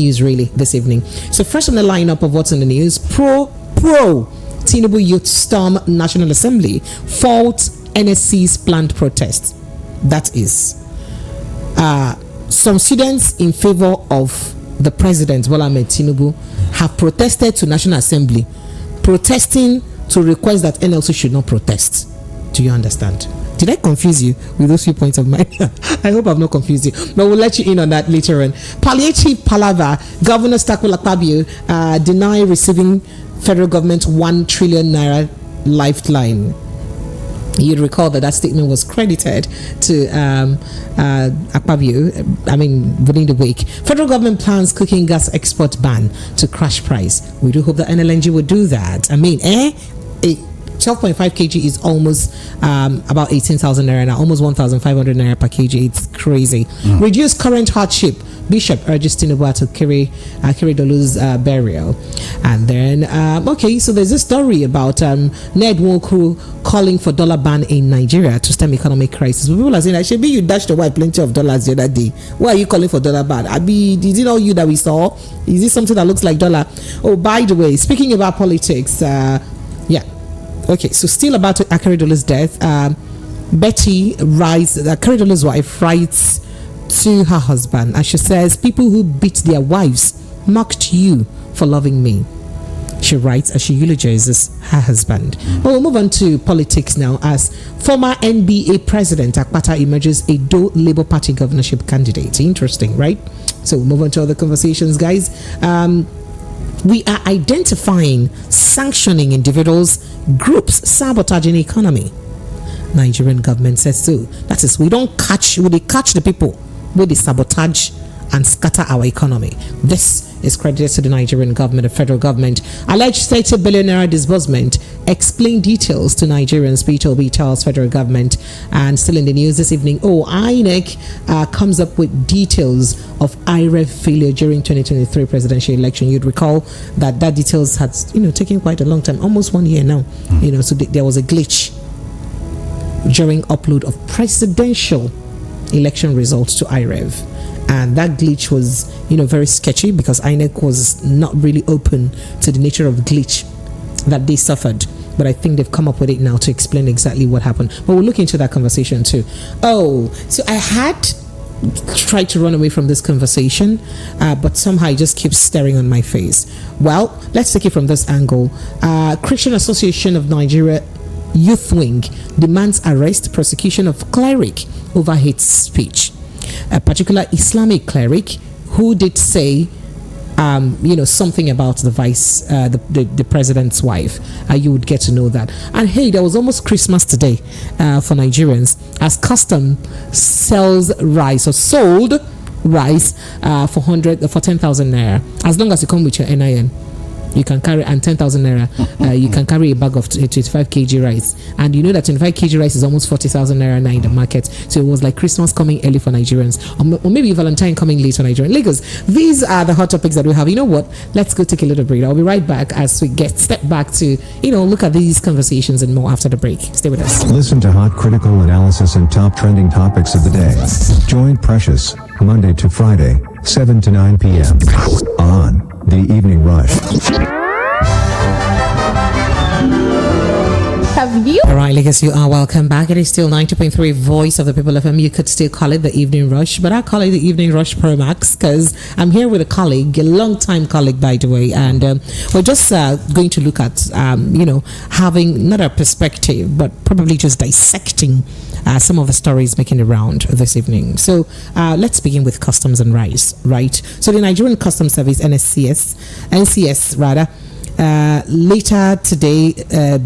news really this evening. So first on the lineup of what's in the news, pro Tinubu youth storm National Assembly, fault NSC's planned protest. That is some students in favor of the president Bola Ahmed Tinubu have protested to National Assembly, protesting to request that NLC should not protest. Do you understand? Did I confuse you with those few points of mine? I hope I've not confused you, but we'll let you in on that later on. Palliative palaver. Governor Stako Akpabio deny receiving federal government 1 trillion naira lifeline. You'd recall that statement was credited to Akpabio, within the week. Federal government plans cooking gas export ban to crash price. We do hope that NLNG would do that. 12.5 kg is almost about 18,000 naira now, almost 1,500 naira per kg. It's crazy. Reduce current hardship. Bishop urges Tinubu to carry Dolu's burial. And then, so there's a story about Ned Nwoku calling for dollar ban in Nigeria to stem economic crisis. People are saying, "Shebi, you dashed away plenty of dollars the other day. Why are you calling for dollar ban? Is it all you that we saw? Is this something that looks like dollar?" Oh, by the way, speaking about politics, so still about Akere Dolu's death, Betty writes, Akere Dolu's wife writes to her husband, as she says, "People who beat their wives mocked you for loving me." She writes as she eulogizes her husband. Well, we'll move on to politics now, as former NBA president Akpata emerges a Edo Labour Party governorship candidate. Interesting, right? So we'll move on to other conversations, guys. We are identifying, sanctioning individuals, groups sabotaging the economy. Nigerian government says so. That is, we catch the people with the sabotage and scatter our economy. This is credited to the Nigerian government, the federal government. Alleged 30 billion naira disbursement. Explain details to Nigerians, BTOB tells federal government. And still in the news this evening, INEC comes up with details of IREV failure during 2023 presidential election. You'd recall that details had taken quite a long time, almost 1 year now. So there was a glitch during upload of presidential election results to IREV. And that glitch was, very sketchy because INEC was not really open to the nature of glitch that they suffered. But I think they've come up with it now to explain exactly what happened. But we'll look into that conversation too. So I had tried to run away from this conversation, but somehow it just keeps staring on my face. Well, let's take it from this angle. Christian Association of Nigeria Youth Wing demands arrest, prosecution of cleric over hate speech. A particular Islamic cleric who did say something about the the president's wife. You would get to know that. And hey, there was almost Christmas today for Nigerians, as Custom sells rice, or sold rice for 10,000 naira. As long as you come with your NIN, you can carry, and 10,000 naira, you can carry a bag of 25 kg rice. And you know that 25 kg rice is almost 40,000 naira now in the market. So it was like Christmas coming early for Nigerians, or maybe Valentine coming late for Nigerians. Lagos, these are the hot topics that we have. You know what? Let's go take a little break. I'll be right back as we step back to, look at these conversations and more after the break. Stay with us. Listen to hot critical analysis and top trending topics of the day. Join Precious, Monday to Friday, 7 to 9 p.m. on The Evening Rush. Have you? All right, Lagos, you are welcome back. It is still 90.3 Voice of the People FM. You could still call it The Evening Rush, but I call it The Evening Rush Pro Max because I'm here with a colleague, a long-time colleague, by the way, and we're just going to look at, having not a perspective, but probably just dissecting some of the stories making the round this evening. So let's begin with customs and rice, right? So the Nigerian Customs Service, NCS rather, later today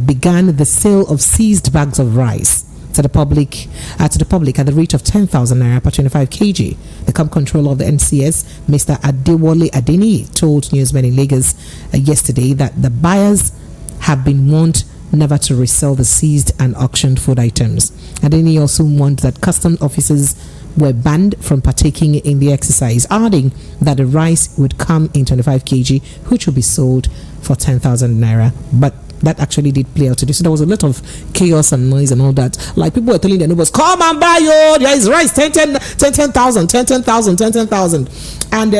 began the sale of seized bags of rice to the public at the rate of 10,000 naira per 25 kg. The camp controller of the NCS, Mr. Adewale Adeni, told newsmen in Lagos yesterday that the buyers have been warned never to resell the seized and auctioned food items. Adeni also warned that customs officers were banned from partaking in the exercise, adding that the rice would come in 25 kg, which would be sold for 10,000 naira. But that actually did play out today. So there was a lot of chaos and noise and all that. Like people were telling their neighbors, come and buy there is rice, 10,000. And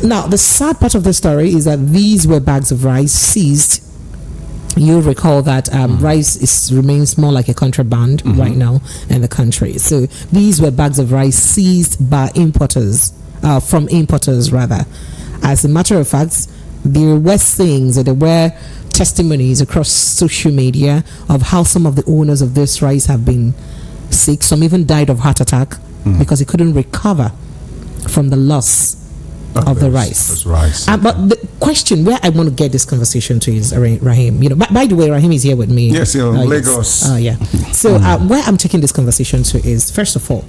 Now, the sad part of the story is that these were bags of rice seized. You'll recall that rice remains more like a contraband right now in the country. So these were bags of rice seized by importers, from importers rather. As a matter of fact, there were things, or there were testimonies across social media of how some of the owners of this rice have been sick. Some even died of heart attack because they couldn't recover from the loss of the rice. But the question where I want to get this conversation to is Rahim. By the way, Rahim is here with me. Yes, Lagos. Yeah. So where I'm taking this conversation to is, first of all,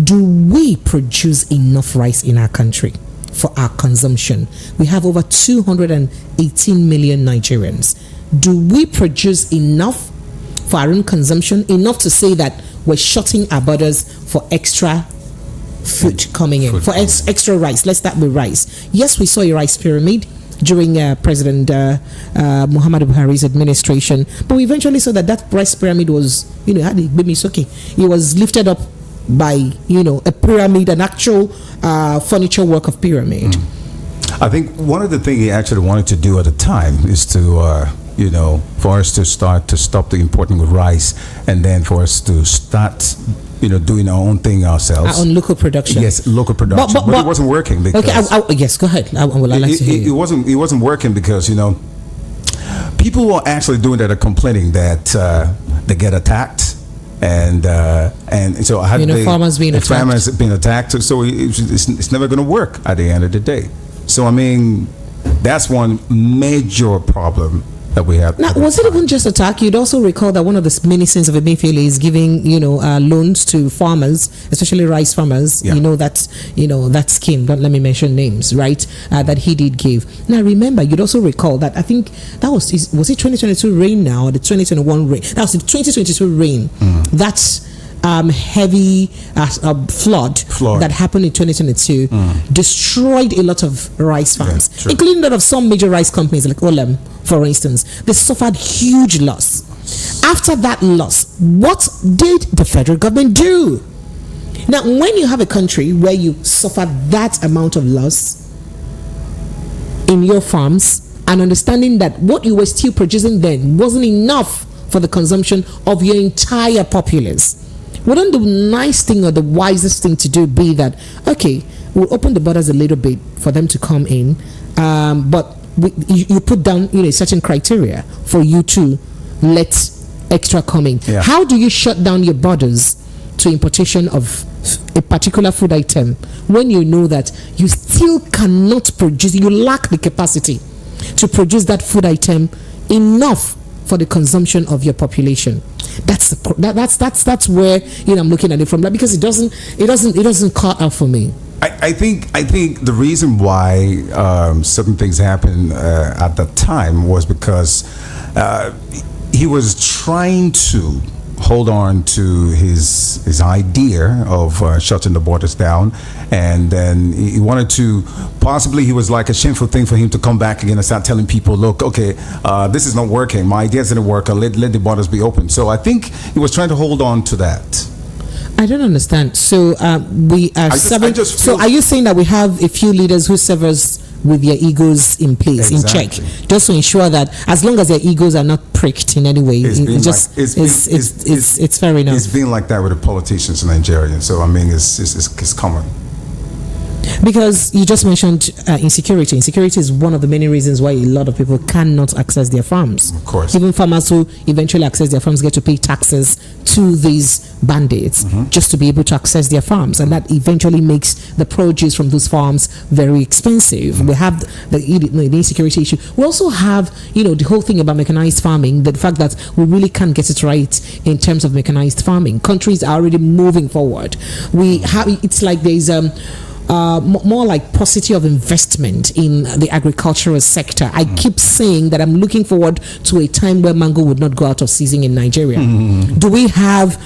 do we produce enough rice in our country for our consumption? We have over 218 million Nigerians. Do we produce enough for our own consumption? Enough to say that we're shutting our borders for extra food coming in, for extra rice. Let's start with rice. Yes, we saw a rice pyramid during President Muhammadu Buhari's administration, but we eventually saw that rice pyramid was, it was lifted up by, a pyramid, an actual furniture work of pyramid. I think one of the things he actually wanted to do at the time is to, for us to stop the importing of rice, and then for us to start doing our own thing ourselves. Our own local production. Yes, local production. But it wasn't working because... Okay, yes, go ahead. I would like to hear you. It wasn't working because, people were actually doing that, are complaining that they get attacked. And so I had farmers being attacked. So it's never going to work at the end of the day. So, that's one major problem that we have. Now, was it even just attack? You'd also recall that one of the many sins of Emefiele is giving, loans to farmers, especially rice farmers. Yeah. That scheme. Don't let me mention names, right? That he did give. Now, remember, you'd also recall that I think that was it 2022 rain now, or the 2021 rain? That was the 2022 rain. That's heavy flood that happened in 2022 destroyed a lot of rice farms, including that of some major rice companies like Olem, for instance. They suffered huge loss. After that loss, what did the federal government do? Now, when you have a country where you suffer that amount of loss in your farms, and understanding that what you were still producing then wasn't enough for the consumption of your entire populace, wouldn't the nice thing or the wisest thing to do be that, okay, we'll open the borders a little bit for them to come in, but you put down a certain criteria for you to let extra come in. Yeah. How do you shut down your borders to importation of a particular food item when you know that you still cannot produce, you lack the capacity to produce that food item enough for the consumption of your population? That's where I'm looking at it from, because it doesn't cut out for me. I think the reason why certain things happened at that time was because he was trying to hold on to his idea of shutting the borders down, and then he wanted to, possibly he was like a shameful thing for him to come back again and start telling people, look, okay, this is not working, my ideas didn't work, let the borders be open. So I think he was trying to hold on to that. I don't understand. So we are so are you saying that we have a few leaders who serve us with their egos in place, in check, just to ensure that as long as their egos are not pricked in any way, it's fair enough? It's been like that with the politicians in Nigeria. So it's common. Because you just mentioned insecurity. Insecurity is one of the many reasons why a lot of people cannot access their farms. Of course. Even farmers who eventually access their farms get to pay taxes to these bandits just to be able to access their farms. And that eventually makes the produce from those farms very expensive. We have the insecurity issue. We also have, the whole thing about mechanized farming, the fact that we really can't get it right in terms of mechanized farming. Countries are already moving forward. It's like there's more like paucity of investment in the agricultural sector. I keep saying that I'm looking forward to a time where mango would not go out of season in Nigeria. Do we have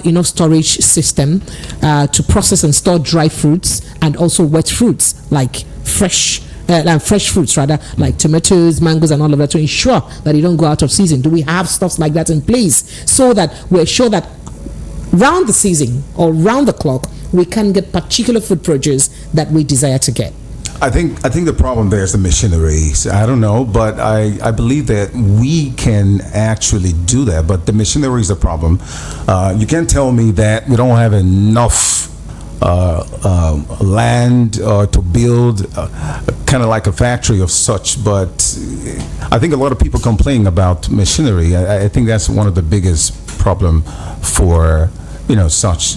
enough storage system to process and store dry fruits and also wet fruits, like fresh fruits rather, like tomatoes, mangoes and all of that, to ensure that they don't go out of season? Do we have stuff like that in place so that we're sure that round the season or round the clock we can get particular food produce that we desire to get? I think the problem there is the machineries. I don't know, but I believe that we can actually do that. But the machinery is the problem. You can't tell me that we don't have enough land to build kind of like a factory of such. But I think a lot of people complain about machinery. I think that's one of the biggest problem for such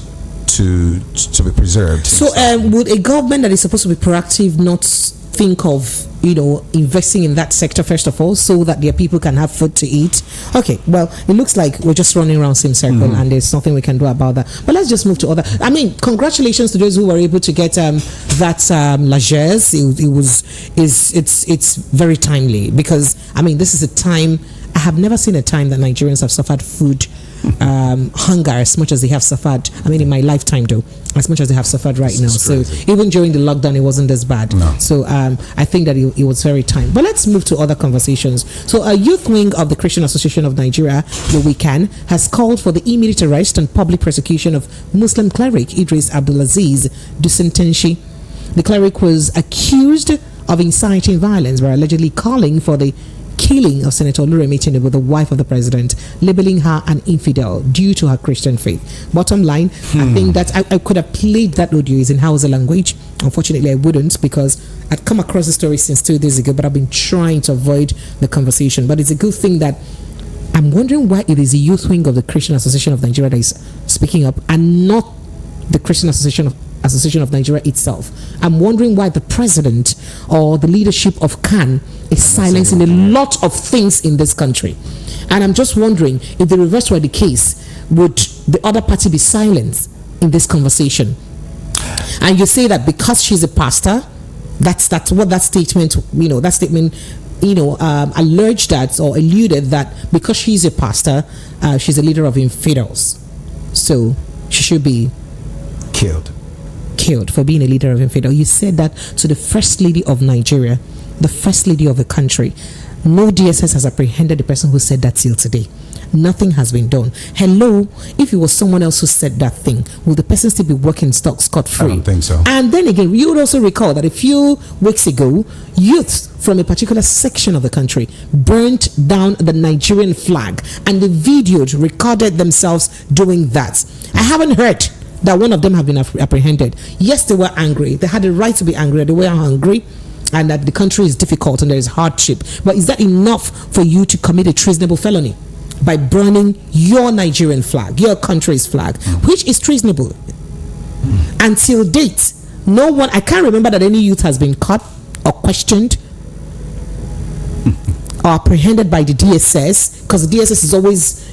to be preserved. So would a government that is supposed to be proactive not think of investing in that sector first of all, so that their people can have food to eat? Okay, well, it looks like we're just running around same circle, and there's nothing we can do about that. But let's just move to other. I mean, congratulations to those who were able to get that largesse. It's very timely, because I mean, this is a time. I have never seen a time that Nigerians have suffered food hunger as much as they have suffered. I mean, in my lifetime, though, as much as they have suffered right now. So even during the lockdown, it wasn't as bad. No. So I think that it was very time. But let's move to other conversations. So a youth wing of the Christian Association of Nigeria, the WICAN, has called for the immediate arrest and public persecution of Muslim cleric Idris Abdulaziz Dusentenshi. The cleric was accused of inciting violence by allegedly calling for the killing of Senator Oluremi Tinubu, the wife of the president, labeling her an infidel due to her Christian faith. Bottom line, I think that I could have played that audio in Hausa language. Unfortunately, I wouldn't, because I'd come across the story since 2 days ago, but I've been trying to avoid the conversation. But it's a good thing that I'm wondering why it is the youth wing of the Christian Association of Nigeria that is speaking up and not the Christian Association of Nigeria itself. I'm wondering why the president or the leadership of CAN is silencing a lot of things in this country. And I'm just wondering, if the reverse were the case, would the other party be silenced in this conversation? And you say that because she's a pastor, that's what that statement, alleged that or alluded that because she's a pastor, she's a leader of infidels. So she should be killed for being a leader of infidel. You said that to the First Lady of Nigeria, the First Lady of the country. No DSS has apprehended the person who said that till today. Nothing has been done. Hello, if it was someone else who said that thing, will the person still be working scot-free? I don't think so. And then again, you would also recall that a few weeks ago, youths from a particular section of the country burnt down the Nigerian flag, and the videoed recorded themselves doing that. I haven't heard that one of them have been apprehended. Yes, they were angry. They had the right to be angry. They were hungry, and that the country is difficult and there is hardship. But is that enough for you to commit a treasonable felony by burning your Nigerian flag, your country's flag, which is treasonable? Until date, no one, I can't remember that any youth has been caught or questioned or apprehended by the DSS, because the DSS is always,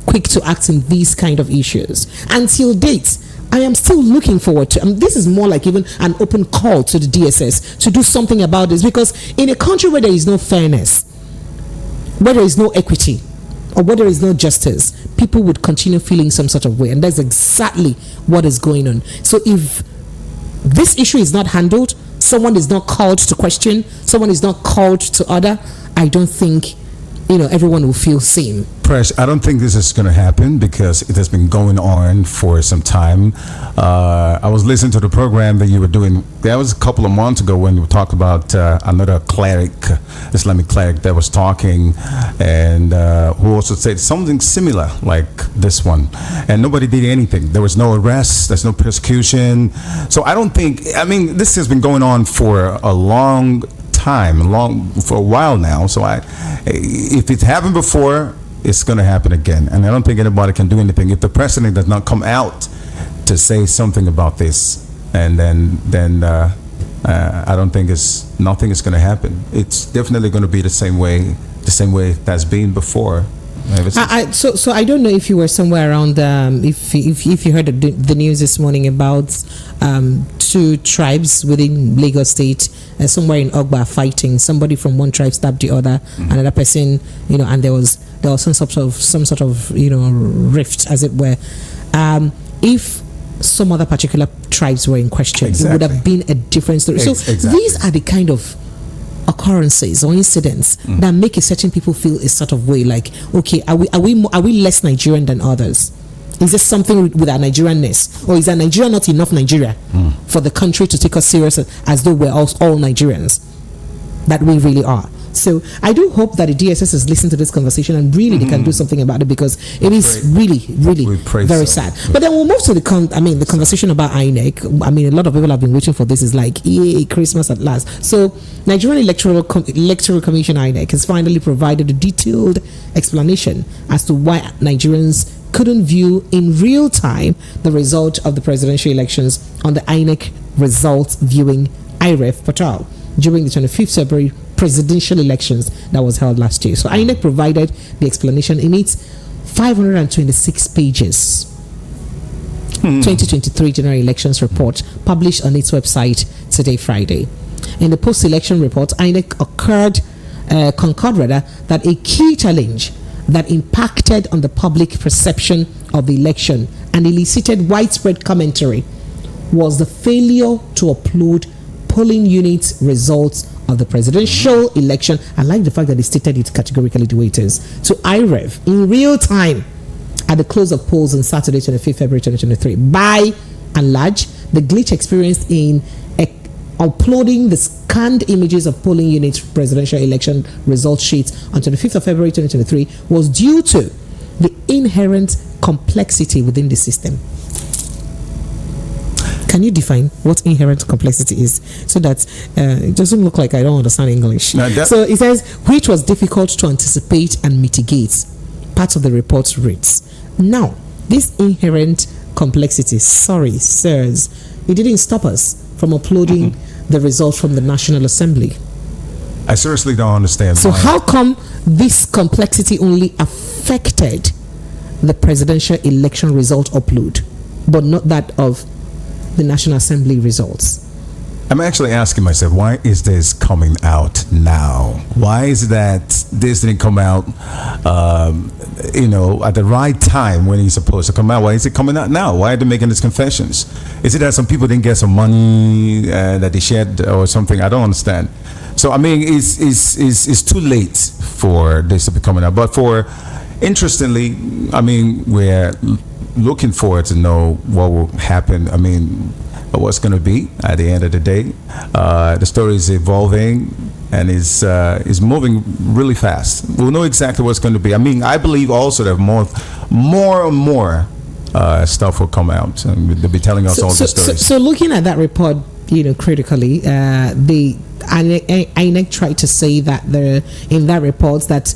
quick to act in these kind of issues. Until date, I am still looking forward to, this is more like even an open call to the DSS to do something about this, because in a country where there is no fairness, where there is no equity, or where there is no justice, people would continue feeling some sort of way, and that's exactly what is going on. So if this issue is not handled, someone is not called to question, someone is not called to order, I don't think everyone will feel sane. Presh, I don't think this is going to happen, because it has been going on for some time. I was listening to the program that you were doing. That was a couple of months ago when you talked about another cleric, Islamic cleric, that was talking, and who also said something similar like this one. And nobody did anything. There was no arrest. There's no persecution. So I don't think, this has been going on for a long time, for a while now. So if it happened before, it's going to happen again, and I don't think anybody can do anything if the president does not come out to say something about this. And then I don't think nothing is going to happen. It's definitely going to be the same way that's been before. So I don't know if you were somewhere around, if you heard the news this morning about two tribes within Lagos State, somewhere in Ogba, fighting. Somebody from one tribe stabbed the other, another person, and there was some sort of rift, as it were. If some other particular tribes were in question, it would have been a different story. So these are the kind of occurrences or incidents that make a certain people feel a sort of way, like, okay, are we less Nigerian than others? Is there something with our Nigerianness, or is our Nigeria not enough Nigeria for the country to take us serious as though we're all Nigerians that we really are? So I do hope that the DSS has listened to this conversation and really they can do something about it, because it is really very sad. But then we'll move to the conversation about INEC. I mean, a lot of people have been waiting for this. Is like, yay, Christmas at last. So Nigerian Electoral Commission INEC has finally provided a detailed explanation as to why Nigerians couldn't view in real time the result of the presidential elections on the INEC results viewing IREF portal during the 25th February presidential elections that was held last year. So INEC provided the explanation in its 526 pages 2023 general elections report published on its website today, Friday. In the post-election report, INEC concurred that a key challenge that impacted on the public perception of the election and elicited widespread commentary was the failure to upload polling units results of the presidential election. I like the fact that they stated it categorically the way it is, to IREV in real time at the close of polls on Saturday, 25th February 2023. By and large, the glitch experienced in uploading the scanned images of polling units presidential election result sheets on 25th of February 2023 was due to the inherent complexity within the system. Can you define what inherent complexity is, so that it doesn't look like I don't understand English? So it says, which was difficult to anticipate and mitigate, part of the report reads. Now, this inherent complexity, sorry, sirs, it didn't stop us from uploading the results from the National Assembly. I seriously don't understand. So how come this complexity only affected the presidential election result upload, but not that of the National Assembly results? I'm actually asking myself, why is this coming out now? Why is it that this didn't come out, at the right time when it's supposed to come out? Why is it coming out now? Why are they making these confessions? Is it that some people didn't get some money that they shared or something? I don't understand. So, I mean, it's too late for this to be coming out. But interestingly, I mean, we're looking forward to know what will happen. I mean, what's going to be at the end of the day. The story is evolving and is moving really fast. We'll know exactly what's going to be. I mean, I believe also that more and more stuff will come out, and they'll be telling us all the stories. So looking at that report, critically, the INEC tried to say that in that report that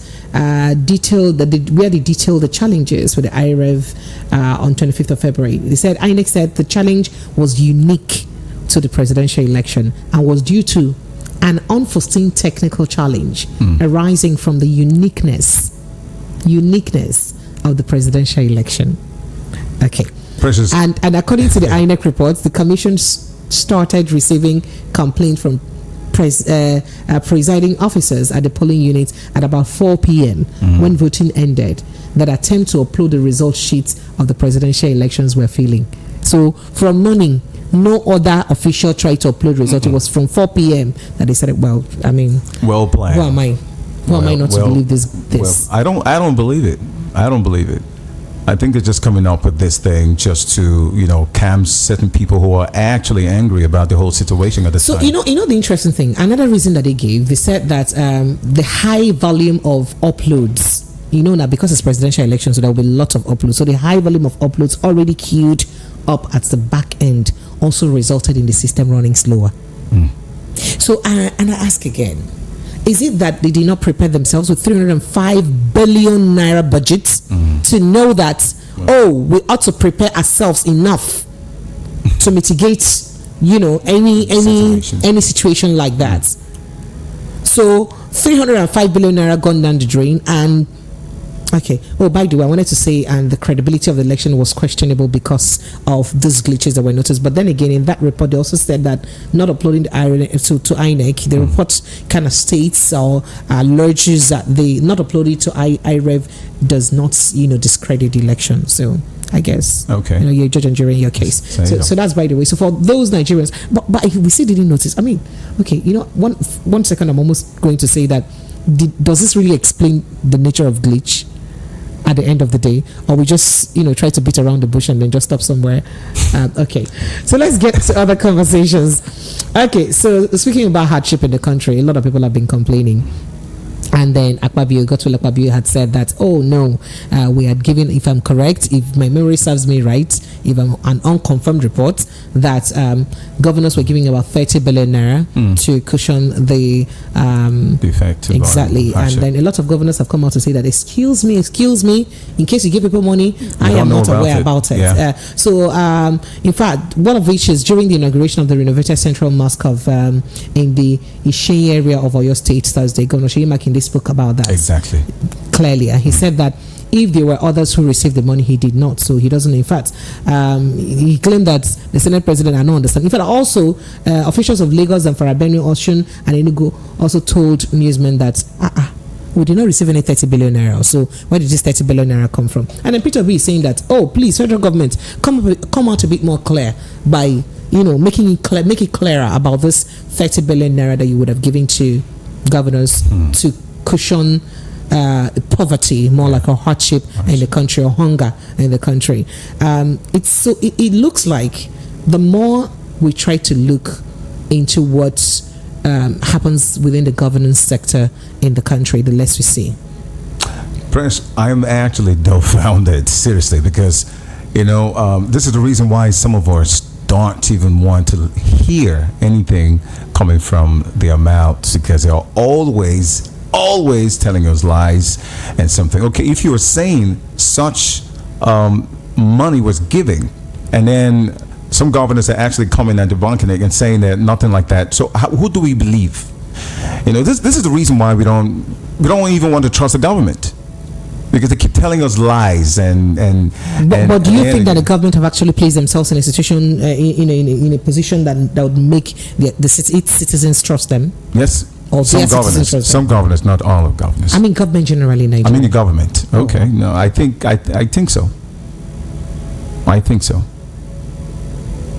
detailed the challenges with the IREV on 25th of February. INEC said the challenge was unique to the presidential election and was due to an unforeseen technical challenge arising from the uniqueness of the presidential election. Okay. Precious. And according to the INEC reports, the commission started receiving complaints from presiding officers at the polling units at about 4 p.m. when voting ended, that attempt to upload the result sheets of the presidential elections were failing. So from morning, no other official tried to upload results. It was from 4 p.m. that they said, well planned. Who am I? Who am I not to believe this? Well, I don't believe it. I don't believe it. I think they're just coming up with this thing just to, calm certain people who are actually angry about the whole situation at this time. So, the interesting thing, another reason that they gave, they said that the high volume of uploads, now because it's presidential elections, so there will be a lot of uploads. So the high volume of uploads already queued up at the back end also resulted in the system running slower. So, and I ask again, is it that they did not prepare themselves with 305 billion naira budget to know that, we ought to prepare ourselves enough to mitigate, any situation like that? So 305 billion naira gone down the drain. And okay. Oh, by the way, I wanted to say, and the credibility of the election was questionable because of these glitches that were noticed. But then again, in that report, they also said that not uploading the to INEC, the report kind of states or urges that they not uploading to IREV does not, discredit the election. So I guess, you're a judge and jury in your case. So that's by the way. So for those Nigerians, but we still didn't notice. I mean, okay, one second, I'm almost going to say that. Does this really explain the nature of glitch? at the end of the day, or we just try to beat around the bush and then just stop somewhere. Okay, so let's get to other conversations. Okay, so speaking about hardship in the country, a lot of people have been complaining. And then Akpabio had said that, oh no, we had given, if I'm correct, if my memory serves me right, if I'm an unconfirmed report, that governors were giving about 30 billion naira to cushion the effect. Exactly. And then a lot of governors have come out to say that, excuse me, in case you give people money, I am not aware about it. Yeah. So, in fact, one of which is during the inauguration of the renovated Central Mosque of in the Ishe area of Oyo State Thursday, Governor Seyi Makinde spoke about that exactly clearly, and he said that if there were others who received the money, he did not. So he doesn't. In fact, he claimed that the Senate President had not understand. In fact, also officials of Lagos and Farabeni, Osun, and Enugu also told newsmen that we did not receive any 30 billion naira. So where did this 30 billion naira come from? And then Peter B is saying that, oh, please, federal government, come out a bit more clear by make it clearer about this 30 billion naira that you would have given to governors to cushion poverty, more like a hardship in the country, or hunger in the country. It looks like the more we try to look into what happens within the governance sector in the country, the less we see. Prince, I'm actually dumbfounded, seriously, because this is the reason why some of us don't even want to hear anything coming from their mouths, because they are always telling us lies and something. Okay, if you were saying such money was giving, and then some governors are actually coming and debunking it and saying that nothing like that, so who do we believe? This is the reason why we don't even want to trust the government, because they keep telling us lies but do you think that the government have actually placed themselves in a situation in a position that would make its citizens trust them? Yes. Or some governors, not all of governors. I mean government generally in Nigeria. I mean the government. Okay. No, I think so. I think so.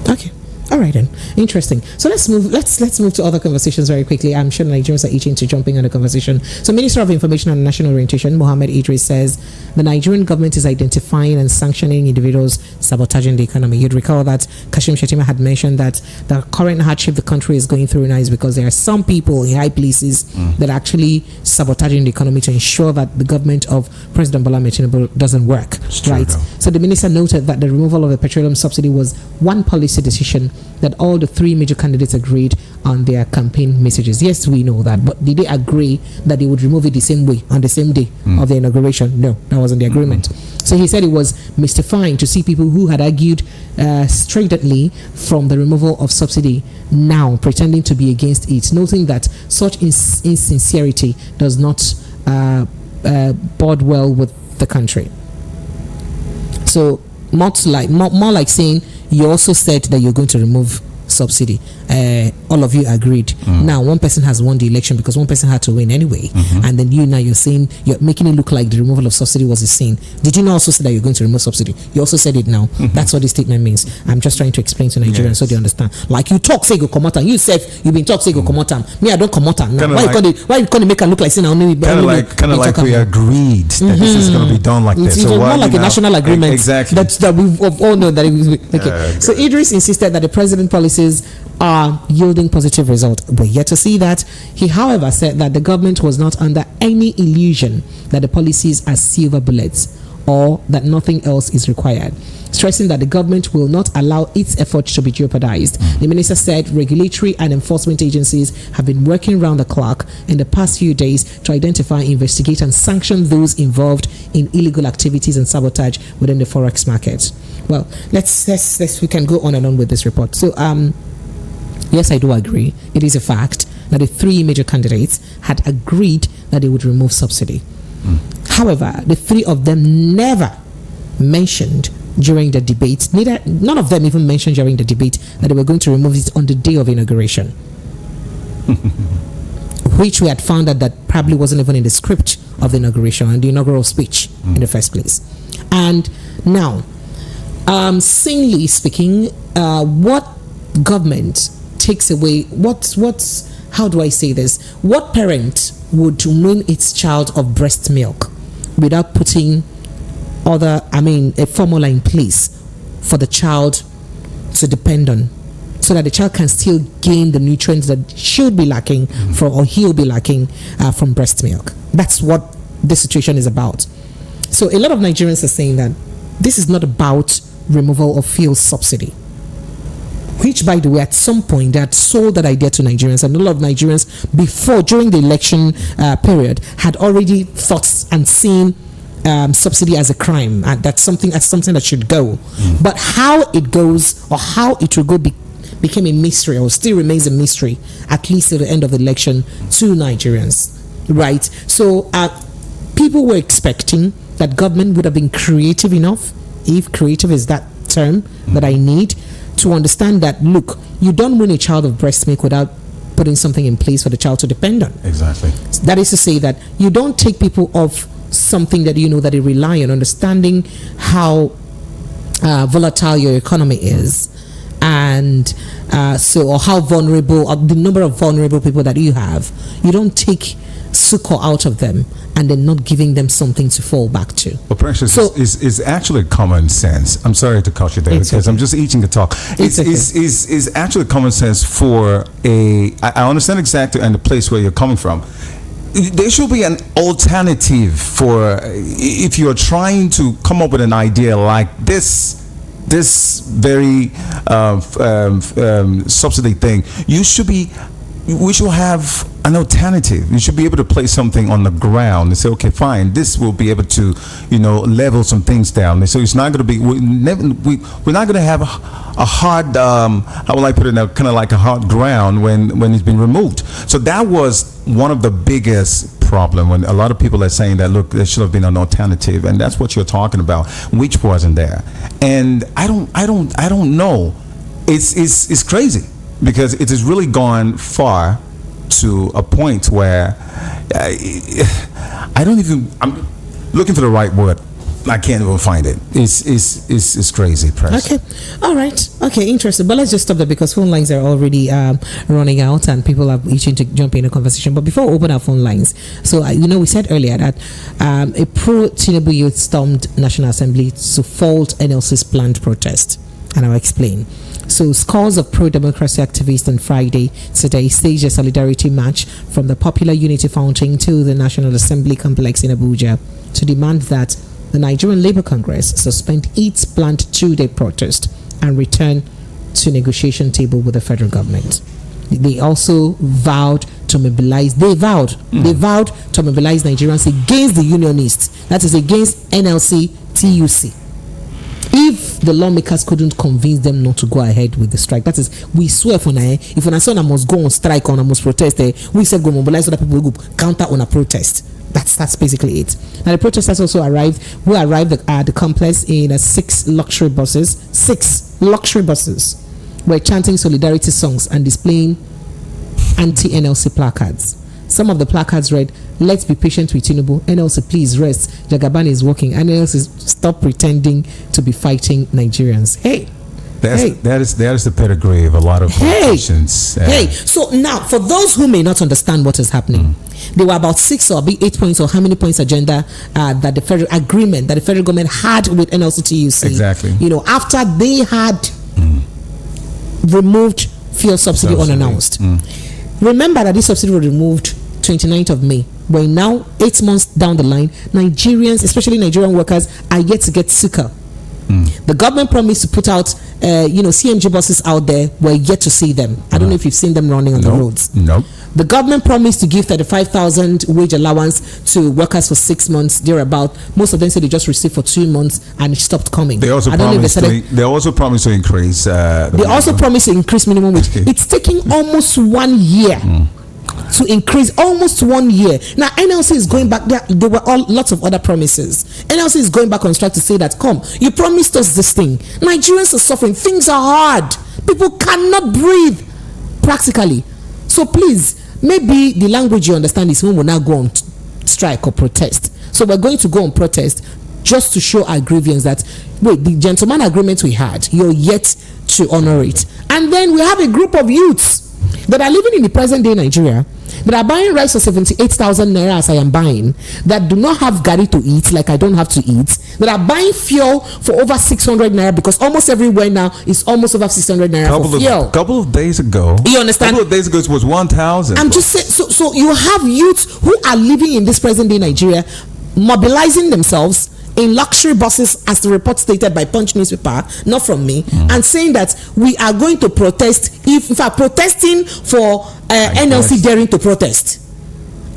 Okay. All right then. Interesting. So let's move to other conversations very quickly. I'm sure Nigerians are itching to jumping on the conversation. So Minister of Information and National Orientation, Mohammed Idris, says the Nigerian government is identifying and sanctioning individuals sabotaging the economy. You'd recall that Kashim Shettima had mentioned that the current hardship the country is going through now is because there are some people in high places that are actually sabotaging the economy to ensure that the government of President Bola Tinubu doesn't work. Right. So the minister noted that the removal of the petroleum subsidy was one policy decision that all the three major candidates agreed on their campaign messages. Yes, we know that, but did they agree that they would remove it the same way on the same day of the inauguration? No, that wasn't the agreement. So he said it was mystifying to see people who had argued stridently from the removal of subsidy now pretending to be against it, noting that such insincerity does not bode well with the country. So more like saying, you also said that you're going to remove subsidy. All of you agreed. Now one person has won the election because one person had to win anyway, and then you're saying, you're making it look like the removal of subsidy was a sin. Did you not also say that you're going to remove subsidy? You also said it now. That's what this statement means. I'm just trying to explain to Nigerians so they understand. Like, you talk, say go come out, and you said you've been talk, say go come out. Me, I don't come out. Why you gonna make it look like saying kind of like we agreed that this is going to be done like this? It was more like a national agreement. Exactly. That we all know that it was okay. So Idris insisted that the president policies are yielding positive results. We're yet to see that. He, however, said that the government was not under any illusion that the policies are silver bullets or that nothing else is required, stressing that the government will not allow its efforts to be jeopardized. The minister said regulatory and enforcement agencies have been working round the clock in the past few days to identify, investigate, and sanction those involved in illegal activities and sabotage within the forex market. Well, let's we can go on and on with this report. So, yes, I do agree. It is a fact that the three major candidates had agreed that they would remove subsidy. However, the three of them never mentioned during the debate, none of them even mentioned during the debate that they were going to remove it on the day of inauguration. Which we had found out that probably wasn't even in the script of the inauguration and the inaugural speech in the first place. And now, sanely speaking, what government takes away, how do I say this? What parent would wean its child of breast milk without putting a formula in place for the child to depend on, so that the child can still gain the nutrients that she'll be lacking from, or he'll be lacking from breast milk. That's what this situation is about. So a lot of Nigerians are saying that this is not about removal of fuel subsidy, which, by the way, at some point they had sold that idea to Nigerians, and a lot of Nigerians during the election period had already thought and seen subsidy as a crime, and that's something that should go. But how it goes, or how it will go, became a mystery, or still remains a mystery, at least at the end of the election, to Nigerians, right? So people were expecting that government would have been creative enough, if creative is that term that I need, to understand that, look, you don't win a child of breast milk without putting something in place for the child to depend on. Exactly. That is to say that you don't take people off something that you know that they rely on, understanding how volatile your economy is, and or how vulnerable, or the number of vulnerable people that you have. You don't take succor out of them and then not giving them something to fall back to. Well, Precious, So- is actually common sense. I'm sorry to cut you there, It's because okay. I'm just itching to talk. It's okay. Is actually common sense for I understand exactly and the place where you're coming from. There should be an alternative for, if you're trying to come up with an idea like this very subsidy thing. We should have an alternative. You should be able to place something on the ground and say, okay, fine, this will be able to, level some things down. So it's not going to be, we're not going to have a hard, how will I put it now, kind of like a hard ground when it's been removed. So that was one of the biggest problem, when a lot of people are saying that, look, there should have been an alternative, and that's what you're talking about, which wasn't there. And I don't know. It's crazy, because it has really gone far to a point where I'm looking for the right word. I can't even find it. It's crazy, Press. Okay, all right. Okay, interesting. But let's just stop there, because phone lines are already running out and people are itching to jump in a conversation. But before we open our phone lines, so we said earlier that a pro-Tinubu youth stormed National Assembly to fault NLC's planned protest, and I'll explain. So scores of pro-democracy activists on Friday today staged a solidarity march from the popular Unity Fountain to the National Assembly complex in Abuja to demand that the Nigerian Labour Congress suspend its planned 2-day protest and return to negotiation table with the federal government. They also vowed to mobilize. They vowed to mobilize Nigerians against the unionists. That is, against NLC TUC. If the lawmakers couldn't convince them not to go ahead with the strike, that is, we swear for now, if una say una must go on strike or una must protest, we said go mobilize other people who go counter on a protest. That's basically it. Now the protesters also arrived at the complex in 6 luxury buses. 6 luxury buses were chanting solidarity songs and displaying anti-NLC placards. Some of the placards read, "Let's be patient with Tinubu. NLC, please rest. Jagaban is working. NLC, stop pretending to be fighting Nigerians." That is the pedigree of a lot of politicians. So now, for those who may not understand what is happening, there were about 6 or 8 points, or how many points agenda that the federal agreement that the federal government had with NLC-TUC. Exactly. After they had removed fuel subsidy unannounced. Remember that this subsidy was removed 29th of May. We're now 8 months down the line. Nigerians, especially Nigerian workers, are yet to get sicker. The government promised to put out, CNG buses out there. We're yet to see them. I don't know if you've seen them running on the roads. No. The government promised to give 35,000 wage allowance to workers for 6 months, thereabout. Most of them said they just received for 2 months and it stopped coming. They also promised to increase. They also promised to increase minimum wage. It's taking almost 1 year. To increase, almost 1 year. Now NLC is going back. There were lots of other promises. NLC is going back on strike to say that, come, you promised us this thing. Nigerians are suffering. Things are hard. People cannot breathe practically. So please, maybe the language you understand is when we now go on strike or protest. So we're going to go on protest just to show our grievance that, wait, the gentleman agreement we had, you're yet to honor it. And then we have a group of youths that are living in the present day Nigeria, that are buying rice for 78,000 naira as I am buying, that do not have gari to eat like I don't have to eat, that are buying fuel for over 600 naira, because almost everywhere now is almost over 600 naira for fuel. Couple of days ago, you understand? Couple of days ago it was 1,000. I'm just saying, so you have youth who are living in this present day Nigeria, mobilizing themselves in luxury buses, as the report stated by Punch newspaper, not from me, and saying that we are going to protest, in fact protesting for NLC daring to protest,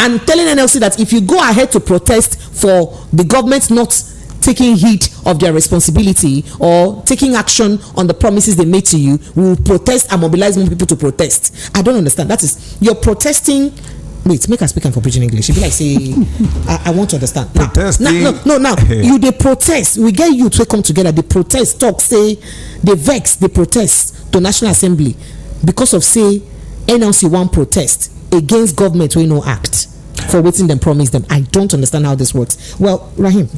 and telling NLC that if you go ahead to protest for the government not taking heed of their responsibility or taking action on the promises they made to you, we will protest and mobilize more people to protest. I don't understand. That is, you're protesting. Wait, make us speak for preaching English. It be like say, I want to understand. Now, you they protest. We get you to come together. They protest, talk, say, they vex, they protest to National Assembly because of say NLC one protest against government we no act for waiting them promise them. I don't understand how this works. Well, Rahim.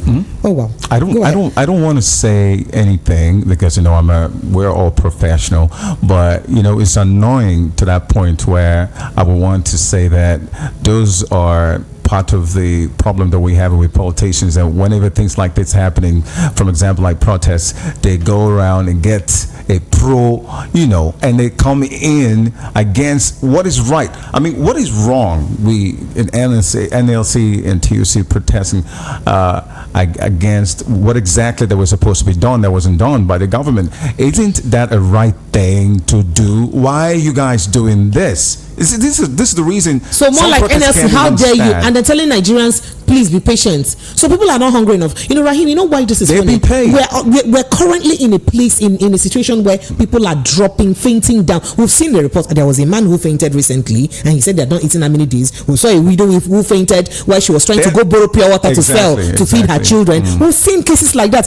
Oh wow. I don't want to say anything because we're all professional, but it's annoying to that point where I would want to say that those are part of the problem that we have with politicians, and whenever things like this happening, from example like protests, they go around and get a pro, and they come in against what is right. I mean, what is wrong? We in NLC and TUC protesting against what exactly that was supposed to be done that wasn't done by the government. Isn't that a right thing to do? Why are you guys doing this? This is the reason. So more like NLC, how dare you? And they're telling Nigerians, please be patient. So people are not hungry enough. Rahim, you know why this is funny? We're currently in a place, in a situation where people are dropping, fainting down. We've seen the report. There was a man who fainted recently, and he said they're not eating how many days. We saw a widow who fainted while she was trying to go borrow pure water to sell, to feed her children. We've seen cases like that.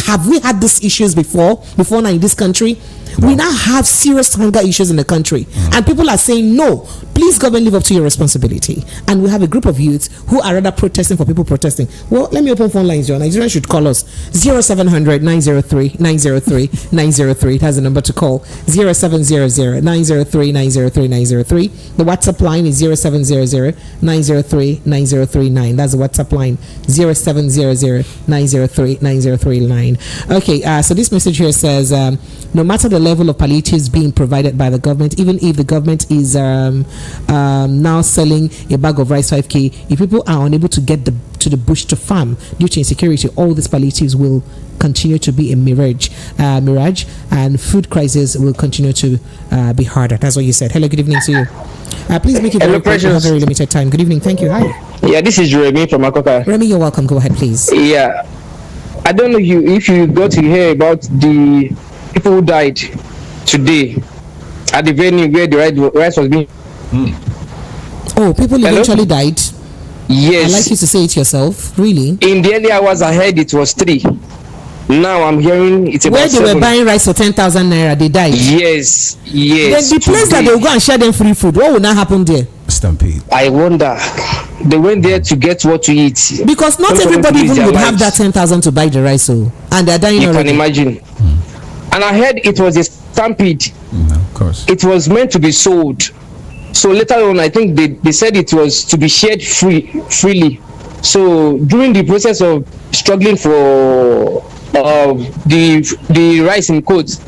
Have we had these issues before now in this country? No. We now have serious hunger issues in the country, and people are saying, no, please government, live up to your responsibility. And we have a group of youths who are rather protesting for people protesting. Well, let me open phone lines, John. Nigerians should call us 0700 903 903 903. It has a number to call, 0700 903 903 903. The WhatsApp line is 0700 903 9039. That's the WhatsApp line, 0700 903 9039. Okay, so this message here says, no matter the level of palliatives being provided by the government, even if the government is now selling a bag of rice 5k, if people are unable to get to the bush to farm due to insecurity, all these palliatives will continue to be a mirage, and food crisis will continue to be harder. That's what you said. Hello, good evening to you. Please make it very quick. We have very limited time. Good evening. Thank you. Hi. Yeah, this is Remy from Akoka. Remy, you're welcome. Go ahead, please. Yeah, I don't know if you got to hear about the people who died today at the venue where the rice was being. Oh, people eventually died? Yes. I'd like you to say it yourself. Really? In the early hours ahead, it was 3. Now I'm hearing it's about 7. Where they were buying rice for 10,000 naira, they died? Yes. Then the place that they will go and share them free food, what will not happen there? Stampede. I wonder. They went there to get what to eat. Because not everybody even would have that 10,000 to buy the rice, and they're dying already. You can imagine. And I heard it was a stampede. Of course. It was meant to be sold. So later on, I think they said it was to be shared freely. So during the process of struggling for the rice in quotes,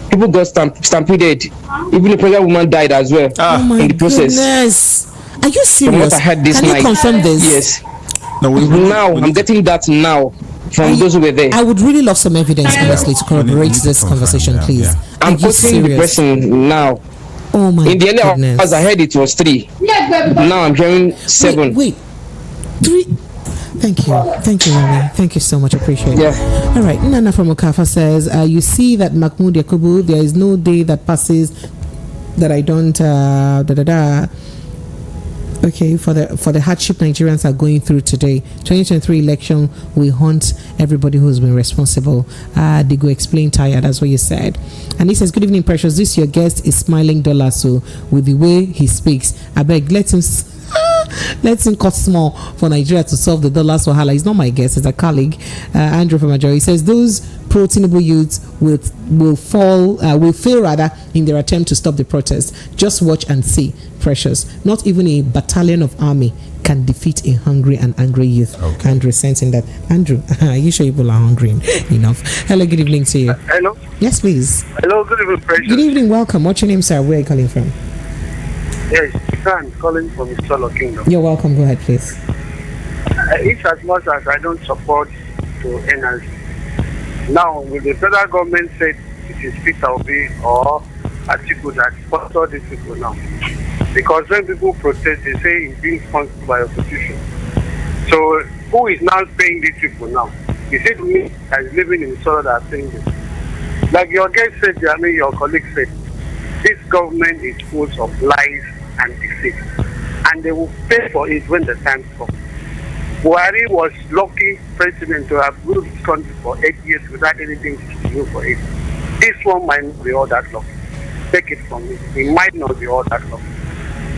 people got stampeded. Even the pregnant woman died as well in the process. Goodness. Are you serious? From what I heard this Can night. you confirm this? Yes. I'm getting that now from those who were there. I would really love some evidence, honestly, to corroborate this conversation, please. I'm quoting the person now. Oh my In the early goodness. hours I heard it was 3. Now I'm hearing 7. Wait. 3. Thank you, Remy. Thank you so much. Appreciate it. Yeah. All right. Nana from Okafa says, you see that Mahmoud Yakubu, there is no day that passes that I don't Okay, for the hardship Nigerians are going through today, 2023 election will haunt everybody who's been responsible. They go explain tired, that's what you said. And he says, good evening, Precious. This your guest is smiling dollar, so with the way he speaks, I beg let him Let's think cost more for Nigeria to solve the dollars wahala. It's not my guess, it's a colleague, Andrew from Major. He says those pro-Tinubu youths will fail rather in their attempt to stop the protest. Just watch and see, Precious. Not even a battalion of army can defeat a hungry and angry youth. Okay. Andrew sensing that. Andrew, are you sure people are hungry enough? Hello, good evening to you. Hello. Yes, please. Hello, good evening, Precious. Good evening, welcome. What's your name, sir? Where are you calling from? Yes, I'm calling from Solo Kingdom. You're welcome. Go ahead, please. It's as much as I don't support to NLC. Now, will the federal government say it is Peter Obi or Atiku that sponsor these people now? Because when people protest, they say it's being sponsored by opposition. So, who is now paying these people now? Is it me as living in Solo that are paying this? Like your guest said, your colleague said, this government is full of lies and deceit, and they will pay for it when the time comes. Buhari was lucky president to have ruled this country for 8 years without anything to do for it. This one might not be all that lucky. Take it from me. It might not be all that lucky.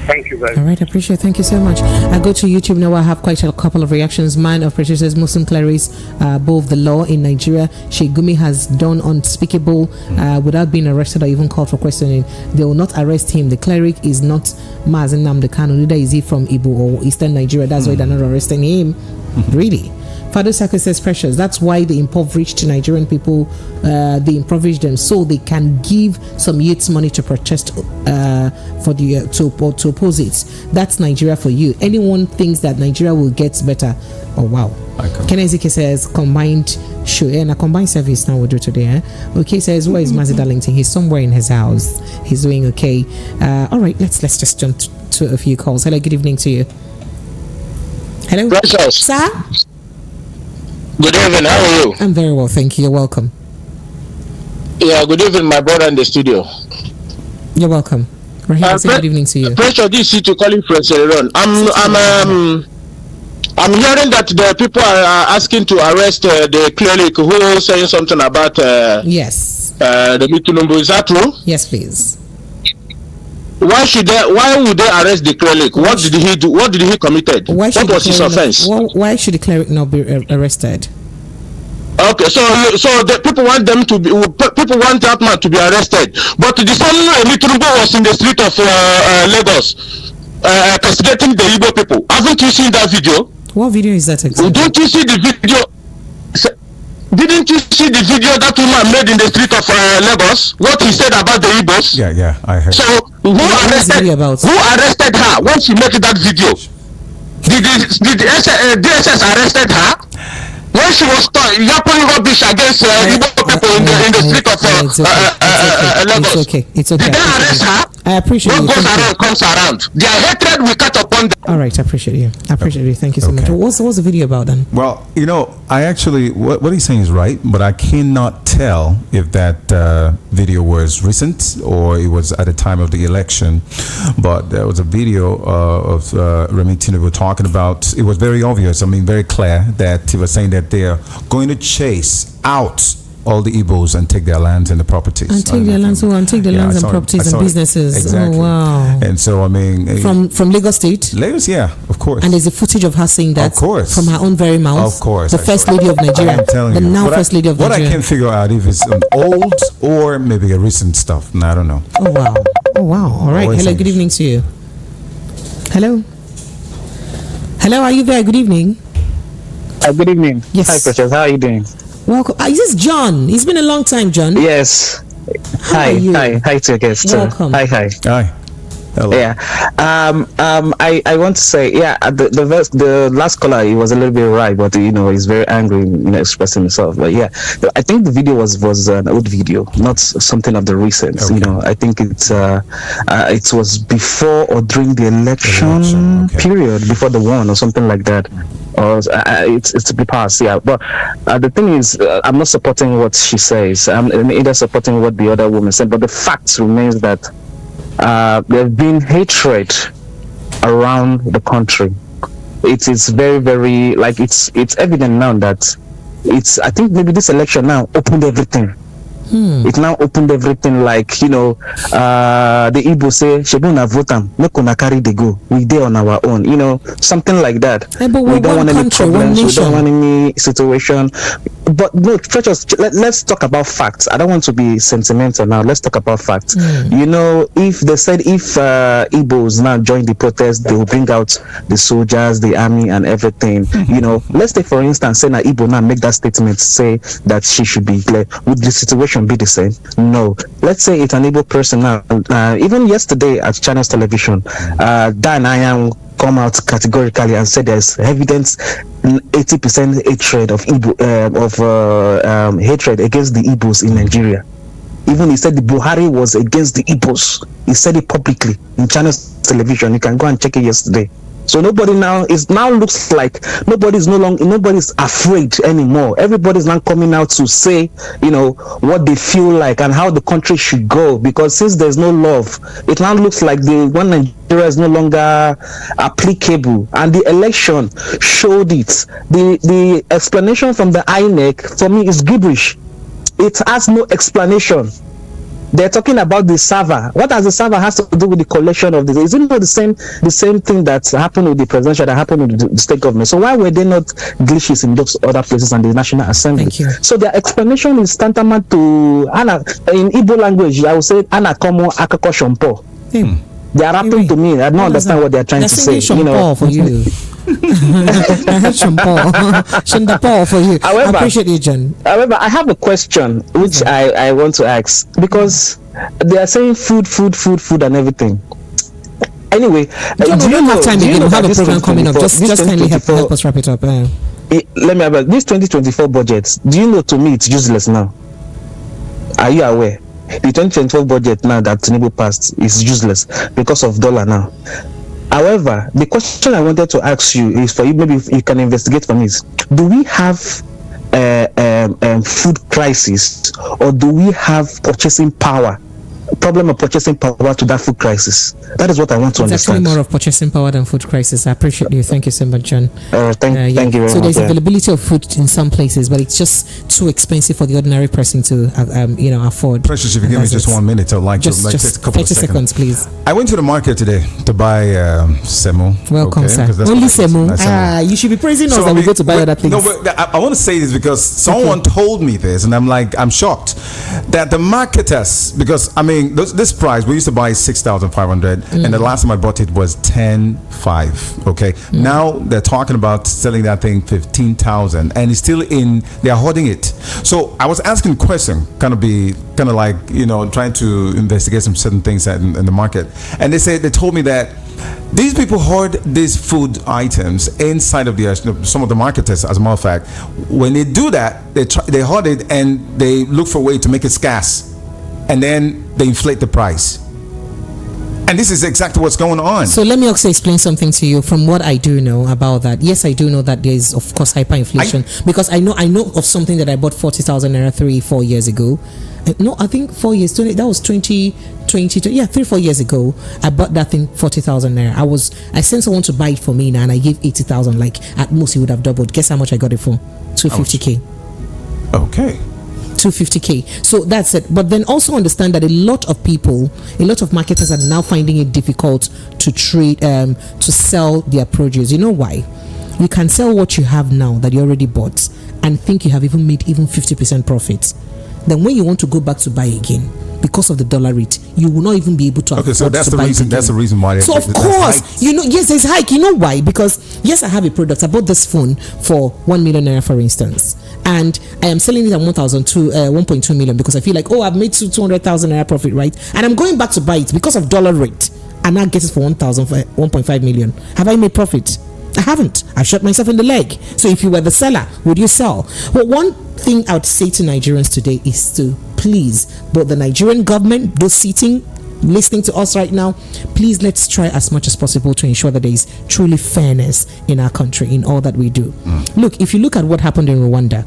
Thank you very much. All right, I appreciate it. Thank you so much. I go to YouTube now. I have quite a couple of reactions. Man of Precious says Muslim clerics above the law in Nigeria. Sheikh Gumi has done unspeakable without being arrested or even called for questioning. They will not arrest him. The cleric is not Mazen Nnamdi Kanu. Neither is he from Ibu or Eastern Nigeria. That's why they're not arresting him. Really. Father Saka says Precious. That's why the impoverished Nigerian people, they impoverish them so they can give some youths money to protest for the to oppose it. That's Nigeria for you. Anyone thinks that Nigeria will get better? Oh wow. Ken Ezeke says combined show and a combined service now we'll do today. Okay, says where is Mazi Darlington? He's somewhere in his house. He's doing okay. All right, let's just jump to a few calls. Hello, good evening to you. Hello, Precious. Sir. Good evening, how are you? I'm very well, thank you. You're welcome. Yeah, good evening, my brother in the studio. You're welcome. Rahim, good evening to you. Pressure, this is to calling from Sierra Leone. I'm hearing that the people are asking to arrest the cleric who is saying something about yes. The Tinubu. Is that true? Yes, please. Why would they arrest the cleric? What did he do? What did he committed? What was his offense? Why should the cleric not be arrested? Okay, so the people want that man to be arrested, but the same Tinubu was in the street of Lagos, castigating the Igbo people. Haven't you seen that video? What video is that exactly? Don't you see the video? Didn't you see the video that woman made in the street of Lagos? What he said about the Igbos? Yeah, I heard. So who arrested her when she made that video? Did DSS arrested her when she was yapping rubbish against Igbo people in the street of Lagos? It's okay. Did they arrest her? I appreciate what you. What goes around comes around. Their hatred will catch upon them. All right, I appreciate you. Thank you so much. What's the video about then? Well, I actually, what he's saying is right, but I cannot tell if that video was recent or it was at the time of the election. But there was a video of Remi Tinubu talking about, it was very obvious, very clear, that he was saying that they're going to chase out all the Igbos and take their lands and the properties. And take their lands, and properties and businesses. Exactly. Oh, wow. And so, From Lagos State? Lagos, yeah, of course. And there's a footage of her saying that. Of course. From her own very mouth. Of course. The First Lady of Nigeria. I'm telling you. Now First Lady of Nigeria. What I can't figure out if it's an old or maybe a recent stuff. I don't know. Oh, wow. All right. Hello, good evening to you. Hello, are you there? Good evening. Good evening. Yes. Hi, Precious. How are you doing? Welcome. Is this John? It's been a long time, John. Yes. Hi to your guest. Welcome. Hi. Hello. Yeah. I want to say, the last caller, he was a little bit right, but he's very angry in expressing himself. But yeah, I think the video was an old video, not something of the recent. Okay. I think it was before or during the election period, before the one or something like that. Or it's to be passed, yeah. But the thing is, I'm not supporting what she says. I'm either supporting what the other woman said, but the fact remains that there have been hatred around the country. It is very, very, it's evident now that I think maybe this election now opened everything. It now opened everything, like, the Igbo say, Shebuna votam, make una carry the go. We there on our own, something like that. Yeah, but we don't want any country, problems, we don't want any situation. But no, let's talk about facts. I don't want to be sentimental now. Let's talk about facts. If they said Igbos now join the protest, they will bring out the soldiers, the army, and everything. Let's take for instance, say na Igbo now make that statement, say that she should be declared. Would the situation be the same? No. Let's say it's an Igbo person now. Even yesterday at Channels Television, Dan Ayang come out categorically and said there's evidence 80% hatred of Igbo, hatred against the Igbos in Nigeria. Even he said the Buhari was against the Igbos. He said it publicly in Channels Television. You can go and check it yesterday. So nobody looks like nobody's afraid anymore. Everybody's now coming out to say, what they feel like and how the country should go. Because since there's no love, it now looks like the one Nigeria is no longer applicable. And the election showed it. The explanation from the INEC for me is gibberish. It has no explanation. They're talking about the server. What has the server has to do with the collection of this? Is it not the same thing that happened with the presidential, that happened with the state government? So why were they not glitches in those other places and the National Assembly? Thank you. So their explanation is tantamount to in Igbo language. I would say Anakomo Akako Shompo. They are rapping to me. I don't understand what they are trying to say. For you. I heard Shompo for you. However, I appreciate you, John. However, I have a question which I want to ask, because they are saying food and everything. Anyway, John, we don't have time again. We have a program coming up. Just kindly help us wrap it up. Let me have this 2024 budget. Do you know, to me it's useless now? Are you aware? The 2024 budget now that Tinubu passed is useless because of dollar now. However, the question I wanted to ask you is for you, maybe if you can investigate for me, is, do we have food crisis, or do we have problem of purchasing power to that food crisis? That is what I want to understand. It's actually more of purchasing power than food crisis. I appreciate you. Thank you so much, John. Thank you very much. So there's availability of food in some places, but it's just too expensive for the ordinary person to afford. Precious, if you give me just 1 minute, I'd like to take a couple of 30 seconds, please. I went to the market today to buy semo. Welcome, sir. Only semo. You should be praising us that we go to buy other things. No, but I want to say this because someone told me this, and I'm shocked that the marketers, because this price, we used to buy 6,500, and the last time I bought it was 10,500. Okay, now they're talking about selling that thing 15,000, and it's still they're hoarding it. So I was asking a question, kind of like trying to investigate some certain things in the market, and they told me that these people hoard these food items inside of some of the marketers. As a matter of fact, when they do that, they hoard it and they look for a way to make it scarce, and then they inflate the price. And this is exactly what's going on. So let me also explain something to you from what I do know about that. Yes, I do know that there is, of course, hyperinflation, because I know of something that I bought 40,000 naira 3-4 years ago. No, I think 4 years. That was 2020. Yeah, 3-4 years ago, I bought that thing 40,000 naira. I sent someone to buy it for me now, and I gave 80,000. Like at most, it would have doubled. Guess how much I got it for? 250K. Okay. 250K. So that's it. But then also understand that a lot of marketers are now finding it difficult to trade, to sell their produce. You know why? You can sell what you have now that you already bought and think you have even made 50% profit. Then when you want to go back to buy again, because of the dollar rate, you will not even be able to afford so that's to the buy reason. That's the reason why. So of course, yes, there's hike. You know why? Because yes, I have a product. I bought this phone for 1 million naira, for instance, and I am selling it at 1.2 million because I feel like, I've made 200,000 naira profit, right? And I'm going back to buy it because of dollar rate, and now get it for 1.5 million. Have I made profit? I haven't. I've shot myself in the leg. So if you were the seller, would you sell? Well, one thing I would say to Nigerians today is to please, both the Nigerian government, those sitting, listening to us right now, please let's try as much as possible to ensure that there is truly fairness in our country in all that we do. Look, if you look at what happened in Rwanda,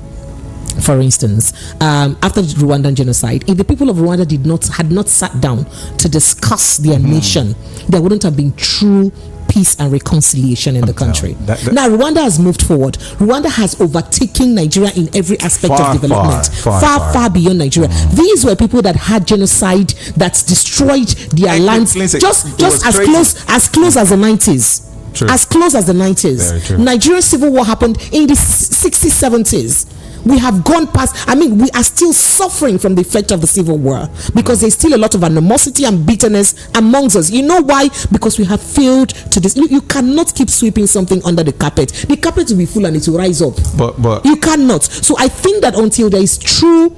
for instance, after the Rwandan genocide, if the people of Rwanda had not sat down to discuss their nation, there wouldn't have been true peace and reconciliation in the country. Now, Rwanda has moved forward. Rwanda has overtaken Nigeria in every aspect of development, far beyond Nigeria. These were people that had genocide, that destroyed their lands, just as close as the 90s. True. As close as the 90s. Nigerian civil war happened in the 60s, 70s. We have gone past, we are still suffering from the effect of the civil war because there's still a lot of animosity and bitterness amongst us. You know why? Because we have failed to this. You cannot keep sweeping something under the carpet. The carpet will be full and it will rise up. But you cannot. So I think that until there is true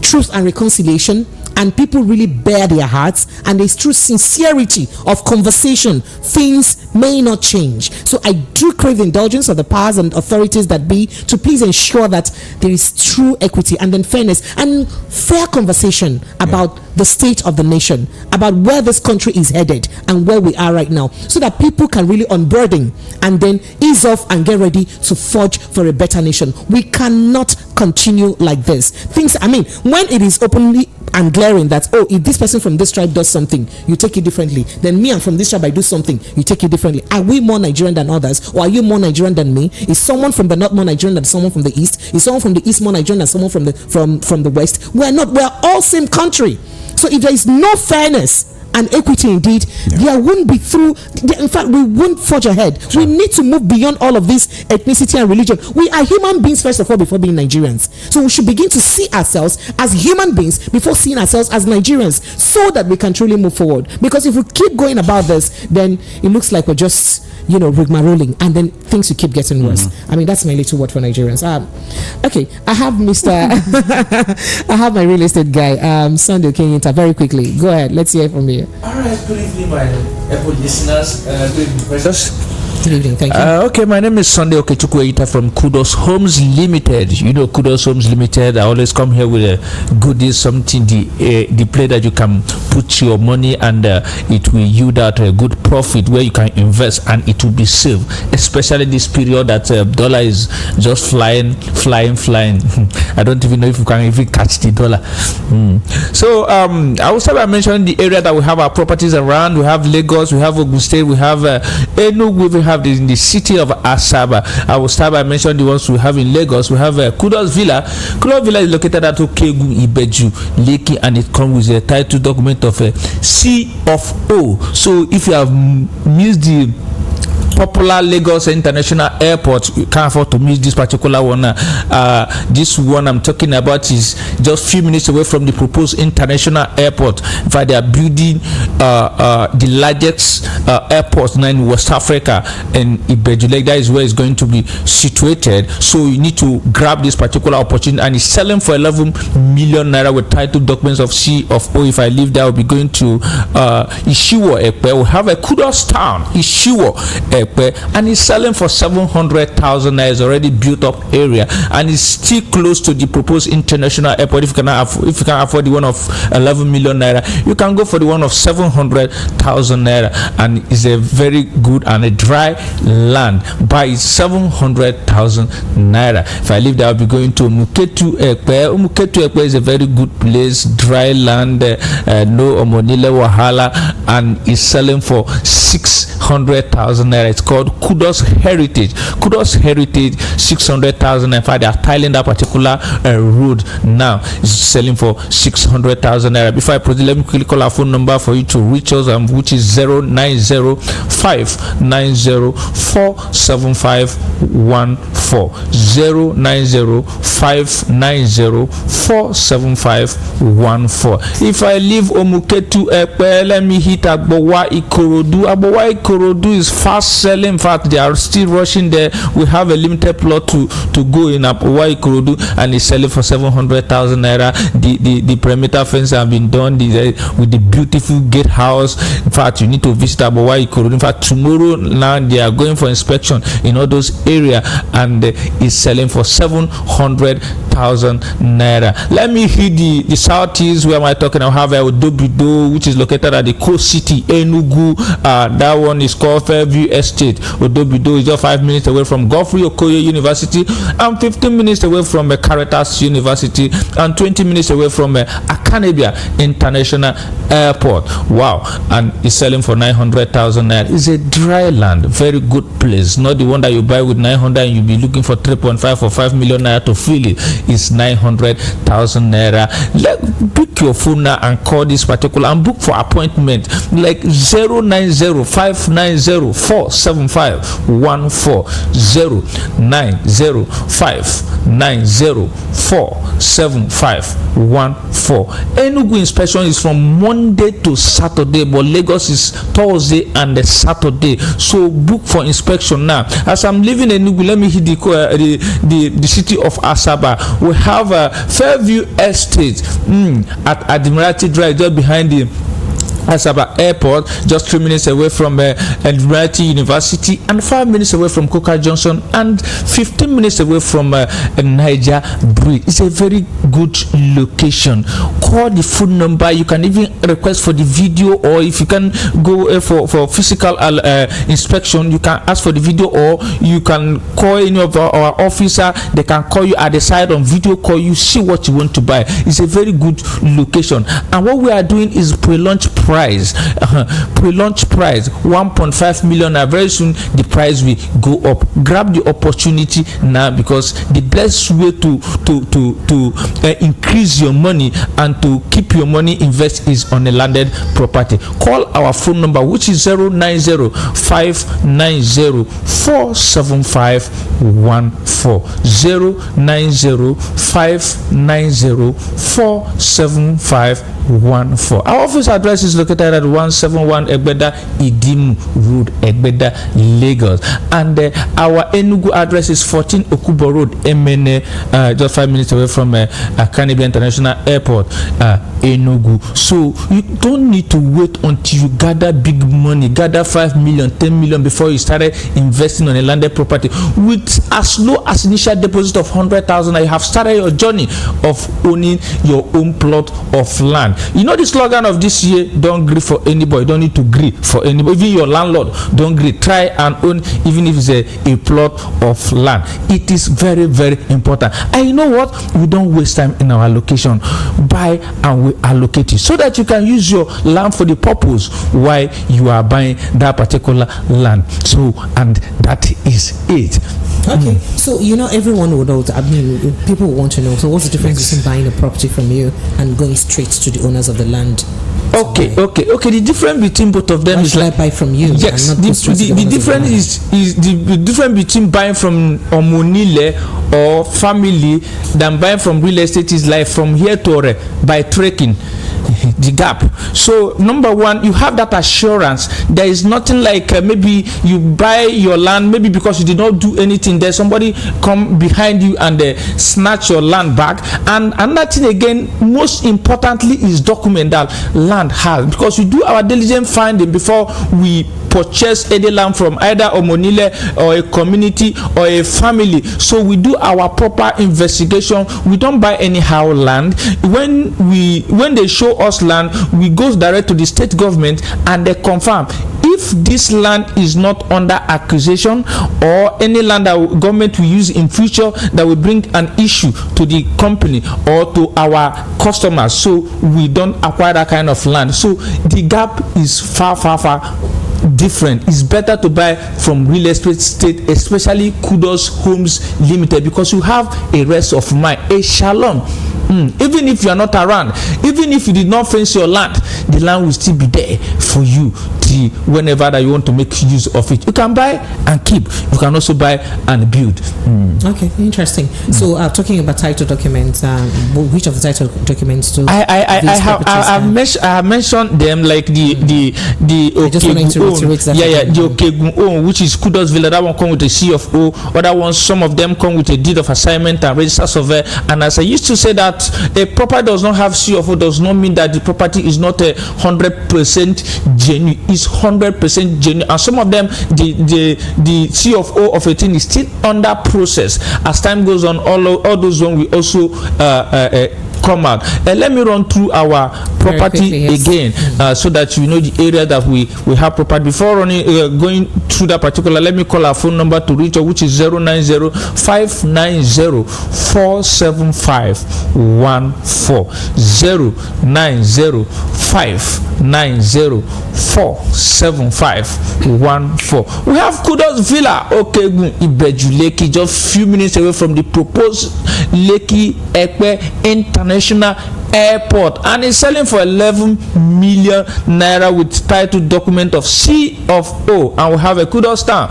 truth and reconciliation, and people really bare their hearts, and there's true sincerity of conversation, things may not change. So I do crave the indulgence of the powers and authorities that be to please ensure that there is true equity and then fairness and fair conversation about the state of the nation, about where this country is headed and where we are right now, so that people can really unburden and then ease off and get ready to forge for a better nation. We cannot continue like this. Things, when it is openly and glaring that, if this person from this tribe does something, you take it differently. Then me, and from this tribe, I do something, you take it differently. Are we more Nigerian than others, or are you more Nigerian than me? Is someone from the north more Nigerian than someone from the east? Is someone from the east more Nigerian than someone from the west? We're not. We're all same country. So if there is no fairness and equity indeed, there wouldn't be in fact, we won't forge ahead. We need to move beyond all of this ethnicity and religion. We are human beings first of all before being Nigerians. So we should begin to see ourselves as human beings before seeing ourselves as Nigerians, so that we can truly move forward. Because if we keep going about this, then it looks like we're just rigmaroling, and then things will keep getting worse. That's my little word for Nigerians. Okay, I have I have my real estate guy, Sunday Kenyinta. Very quickly, go ahead. Let's hear from you. All right, good evening, my Apple listeners. Good evening, precious. Good evening, thank you. Okay, my name is Sunday Okechukwu from Kudos Homes Limited. Kudos Homes Limited. I always come here with a goodies, something the play that you can put your money and it will yield out a good profit where you can invest and it will be safe, especially this period that dollar is just flying. I don't even know if you can even catch the dollar. So I will start by mentioning the area that we have our properties around. We have Lagos, we have Ogun State, we have Enugu, we have in the city of Asaba. I will start by mentioning the ones we have in Lagos. We have Kudos Villa. Kudos Villa is located at Okegu, Ibeju, Lekki, and it comes with a title document of a C of O. So if you have missed the popular Lagos International Airport, you can't afford to miss this particular one. This one I'm talking about is just a few minutes away from the proposed international airport. In fact, they are building the largest airport now in West Africa, and Ibeju, that is where it's going to be situated. So you need to grab this particular opportunity, and it's selling for 11 million naira with title documents of C of O. If I leave there, I'll be going to Ishiwo Ekpe. We have a Kudos town, Ishiwo Ekpe, and it's selling for 700,000 naira. It's already built up area, and it's still close to the proposed international airport. If you can afford the one of 11 million naira, you can go for the one of 700,000 naira, and it's a very good and a dry land by 700,000 naira. If I leave there, I'll be going to Muketu Ekpe. Muketu Ekpe is a very good place, dry land, no omonile wahala, and it's selling for 600,000 naira. It's called Kudos Heritage. Kudos Heritage, 600,000. In fact, they are tiling that particular road now. It's selling for 600,000 naira. Before I proceed, let me quickly call our phone number for you to reach us, which is 090-590-47514. 090-590-47514. If I leave Omuketu Ekpe, let me hit Agbowa Ikorodu. Agbowa Ikorodu is fast selling. In fact, they are still rushing there. We have a limited plot to go in Agbowa Ikorodu, and it's selling for 700,000 naira. The perimeter fence have been done with the beautiful gatehouse. In fact, you need to visit Agbowa Ikorodu. In fact, tomorrow now they are going for inspection in all those areas, and and is selling for 700,000 naira. Let me hit the southeast. Where am I talking? I have Odobido, which is located at the coast city Enugu. That one is called Fairview Estate. Odobido is just 5 minutes away from Godfrey Okoye University and 15 minutes away from Caritas University and 20 minutes away from Akanebia International Airport. Wow. And it's selling for 900,000 naira. It's a dry land, very good place, not the one that you buy with 900 and you'll be looking for 3.5 or 5 million naira to fill it. It's 900,000 naira. Pick your phone now and call this particular and book for appointment, like 09059047514, 09059047514. Enugu inspection is from Monday to Saturday, but Lagos is Thursday and Saturday. So book for inspection now. As I'm leaving Enugu, let me hit the city of Asaba. We have Fairview Estate at Admiralty Drive, just behind the Asaba Airport, just 3 minutes away from Admiralty University and 5 minutes away from Coca Junction and 15 minutes away from Niger Bridge. It's a very good location. Call the phone number. You can even request for the video, or if you can go for physical inspection, you can ask for the video, or you can call any of our officer. They can call you at the side on video call you, see what you want to buy. It's a very good location. And what we are doing is pre-launch price. Pre-launch price 1.5 million. Very soon the price will go up. Grab the opportunity now, because the best way to increase your money and to keep your money invest is on a landed property. Call our phone number, which is 09059047514, 09059047514. Our office address is located at 171 Egbeda Idimu Road, Egbeda, Lagos, and our Enugu address is 14 Okubo Road, Emene, just 5 minutes away from Akanebia International Airport, Enugu. So you don't need to wait until you gather big money, gather 5 million, 10 million before you started investing on a landed property. With as low as initial deposit of 100,000, you have started your journey of owning your own plot of land. You know the slogan of this year: don't agree for anybody. Don't need to agree for anybody. Even your landlord, don't agree. Try and own, even if it's a plot of land. It is very, very important. And you know what? We don't waste time in our allocation. Buy and we allocate it, so that you can use your land for the purpose why you are buying that particular land. So, and that is it. Okay, so everyone would know. I mean, people want to know. So, what's the difference between buying a property from you and going straight to the owners of the land? Okay. The difference between both of them Why is should I buy from you? Yes, and not go straight to the owners of difference land? is the difference between buying from Omonile or family than buying from real estate is like from here to Ore by trekking. The gap. So number one, you have that assurance. There is nothing like maybe you buy your land, maybe because you did not do anything there, somebody come behind you and snatch your land back. And another thing again, most importantly, is document that land has, because we do our diligent finding before we purchase any land from either Omonile or a community or a family. So we do our proper investigation. We don't buy anyhow land. When they show us land, we go direct to the state government and they confirm if this land is not under accusation or any land that government will use in future that will bring an issue to the company or to our customers. So we don't acquire that kind of land. So the gap is far different. It's better to buy from real estate, especially Kudos Homes Limited, because you have a rest of mind, a shalom. Even if you are not around, even if you did not fence your land, the land will still be there for you whenever that you want to make use of it. You can buy and keep. You can also buy and build. Okay, interesting. So talking about title documents, which of the title documents do I have mentioned them, like the reiterate that. The Okegun own, which is Kudos Villa, that one come with a C of O. Other ones, some of them come with a deed of assignment and register survey. And as I used to say, that a property does not have C of O does not mean that the property is not 100% genuine. It's 100% genuine. And some of them, the C of O of a thing is still under process. As time goes on, all those ones will also come out. Let me run through our property quickly, yes, again, so that you know the area that we have property. Before going through that particular, let me call our phone number to reach out, which is 090-590-47514. 090-590-47514. We have Kudos Villa, Okegun, Ibejuleki, just few minutes away from the proposed Lekki Ekpe International Airport, and it's selling for 11 million naira with title document of C of O. And we have a Kudos Town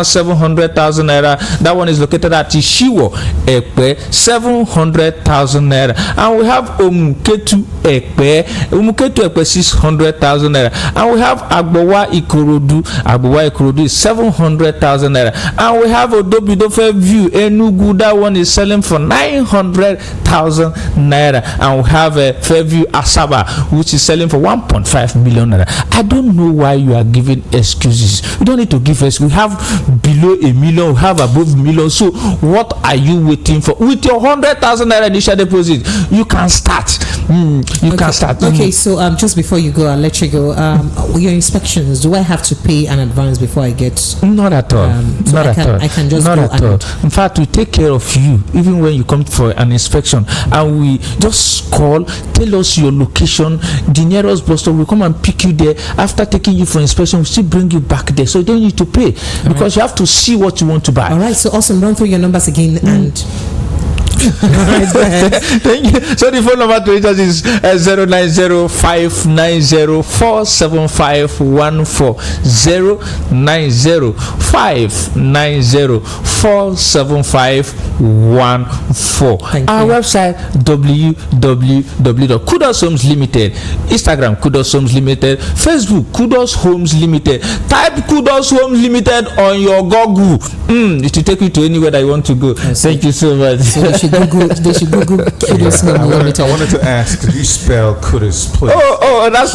700,000 naira. That one is located at Ishiwo Ekpe, 700,000 naira. And we have Omuketu Ekpe 600,000 naira. And we have Agbowa Ikorodu is 700,000 naira. And we have Odobidofe View Enugu, that one is selling for 900,000 naira. And we have a Fairview Asaba, which is selling for 1.5 million naira. I don't know why you are giving excuses. You don't need to give us. We have below a million, we have above a million. So what are you waiting for? With your 100,000 naira initial deposit, you can start. You can start. Okay, so just before you go, I'll let you go. Your inspections, do I have to pay an advance before I get? Not at all. So not I can, at all. I can just not go at all. In fact, we take care of you even when you come for an inspection, and we just call, tell us your location, the nearest bus stop. We come and pick you there. After taking you for inspection, we still bring you back there, so you don't need to pay because you have to see what you want to buy. All right, so awesome. Run through your numbers again and. Right, go ahead. Thank you. So the phone number to reach us is 090-590-47514. 090-590-47514. Our website www.Kudos Homes Limited. Instagram Kudos Homes Limited. Facebook Kudos Homes Limited. Type Kudos Homes Limited on your Google. It will take you to anywhere that you want to go. Thank you so much. So they should Google Kudos Homes Limited. I wanted to ask, could you spell Kudos, please? That's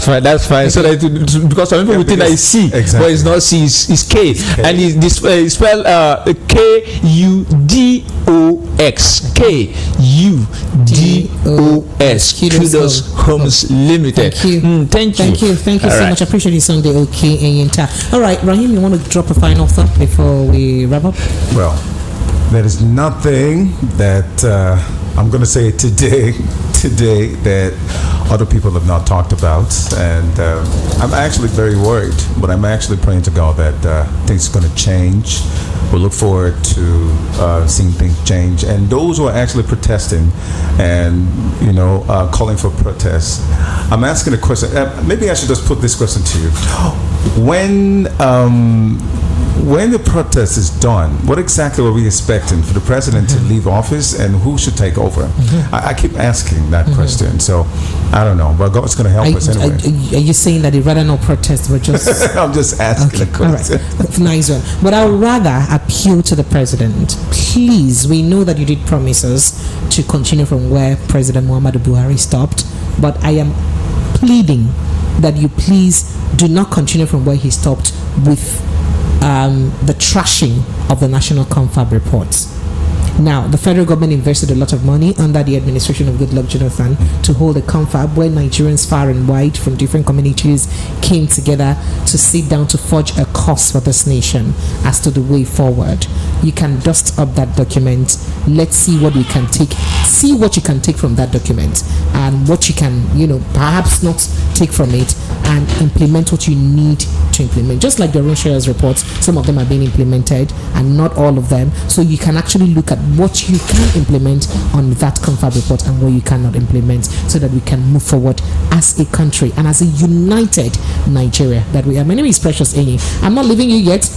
fine. That's fine. Okay. So that because some people think that it's C, exactly, but it's not C. It's K, and it's spelled KUDOX. KUDOX. Kudos Homes Limited. Thank you so much. I appreciate you Sunday. Okay, Yenta. All right, Rahim, you want to drop a final thought before we wrap up? Well, there is nothing that I'm going to say today that other people have not talked about, and I'm actually very worried, but I'm actually praying to God that things are going to change. We look forward to seeing things change, and those who are actually protesting and calling for protests, I'm asking a question. Maybe I should just put this question to you: when the protest is done, what exactly are we expecting for the president to leave office, and who should take over? I keep asking that question, so I don't know, but God's going to help us anyway. Are you saying that you'd rather not protest, but just... I'm just asking a question. All right. Nice one. But I would rather appeal to the president. Please, we know that you did promise us to continue from where President Muhammadu Buhari stopped, but I am pleading that you please do not continue from where he stopped with the trashing of the National Confab reports. Now, the federal government invested a lot of money under the administration of Goodluck Jonathan to hold a confab where Nigerians far and wide from different communities came together to sit down to forge a course for this nation as to the way forward. You can dust up that document. Let's see what we can take. See what you can take from that document and what you can, perhaps not take from it, and implement what you need to implement. Just like the Road Shares reports, some of them are being implemented and not all of them. So you can actually look at what you can implement on that confab report and what you cannot implement, so that we can move forward as a country and as a united Nigeria that we are. My name is Precious Enyi. I'm not leaving you yet.